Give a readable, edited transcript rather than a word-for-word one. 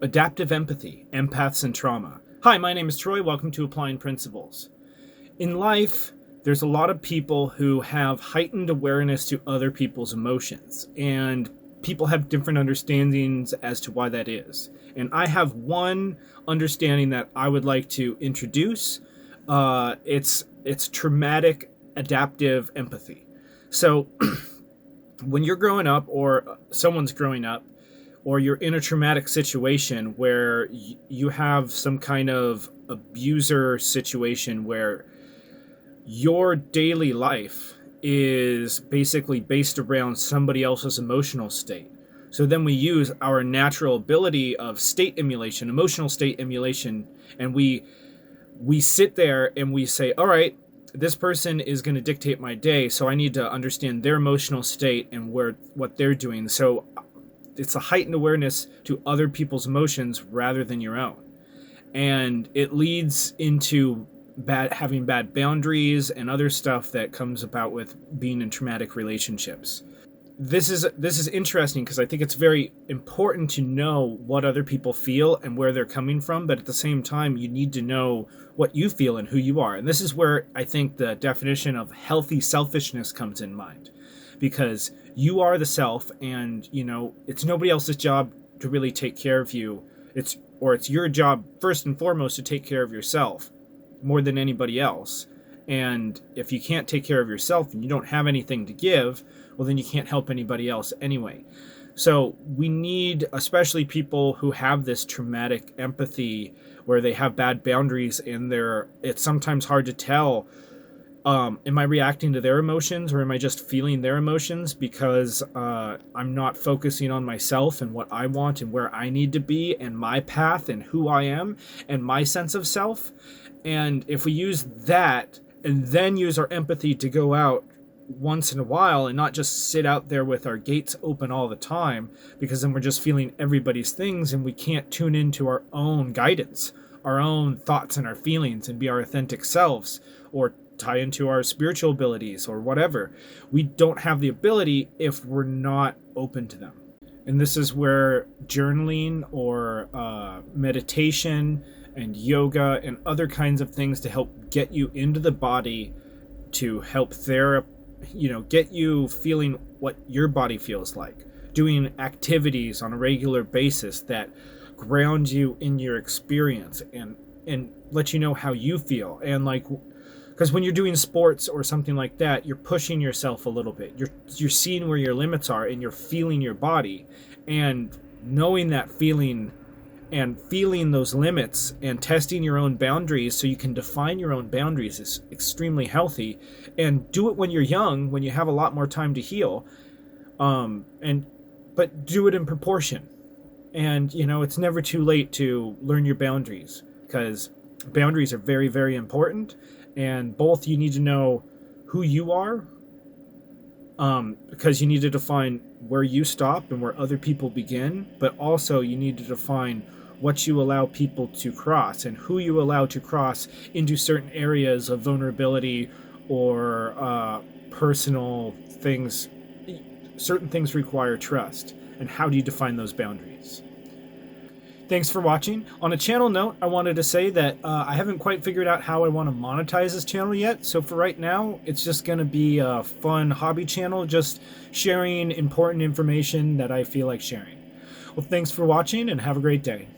Adaptive empathy, empaths and trauma. Hi, my name is Troy. Welcome to Applying Principles. In life, there's a lot of people who have heightened awareness to other people's emotions, and people have different understandings as to why that is. And I have one understanding that I would like to introduce. It's traumatic adaptive empathy. So when you're growing up, or someone's growing up, or you're in a traumatic situation where you have some kind of abuser situation where your daily life is basically based around somebody else's emotional state. So then we use our natural ability of state emulation, emotional state emulation, and we sit there and we say, all right, this person is going to dictate my day, so I need to understand their emotional state and what they're doing. So it's a heightened awareness to other people's emotions rather than your own. And it leads into having bad boundaries and other stuff that comes about with being in traumatic relationships. This is interesting because I think it's very important to know what other people feel and where they're coming from, but at the same time, you need to know what you feel and who you are. And this is where I think the definition of healthy selfishness comes in mind, because you are the self, and it's nobody else's job to really take care of you. It's your job first and foremost to take care of yourself more than anybody else. And if you can't take care of yourself and you don't have anything to give, well, then you can't help anybody else anyway. So we need, especially people who have this traumatic empathy where they have bad boundaries, and it's sometimes hard to tell, am I reacting to their emotions or am I just feeling their emotions, because I'm not focusing on myself and what I want and where I need to be and my path and who I am and my sense of self. And if we use that and then use our empathy to go out once in a while and not just sit out there with our gates open all the time, because then we're just feeling everybody's things and we can't tune into our own guidance, our own thoughts and our feelings, and be our authentic selves, or tie into our spiritual abilities or whatever. We don't have the ability if we're not open to them. And this is where journaling or meditation and yoga and other kinds of things to help get you into the body, to help get you feeling what your body feels like, doing activities on a regular basis that ground you in your experience and let you know how you feel. And because when you're doing sports or something like that, you're pushing yourself a little bit. You're seeing where your limits are, and you're feeling your body, and knowing that feeling and feeling those limits and testing your own boundaries so you can define your own boundaries is extremely healthy. And do it when you're young, when you have a lot more time to heal, but do it in proportion. And it's never too late to learn your boundaries, because boundaries are very, very important. And both, you need to know who you are, because you need to define where you stop and where other people begin, but also you need to define what you allow people to cross and who you allow to cross into certain areas of vulnerability or personal things. Certain things require trust, and how do you define those boundaries? Thanks for watching. On a channel note, I wanted to say that I haven't quite figured out how I want to monetize this channel yet. So for right now, it's just going to be a fun hobby channel, just sharing important information that I feel like sharing. Well, thanks for watching and have a great day.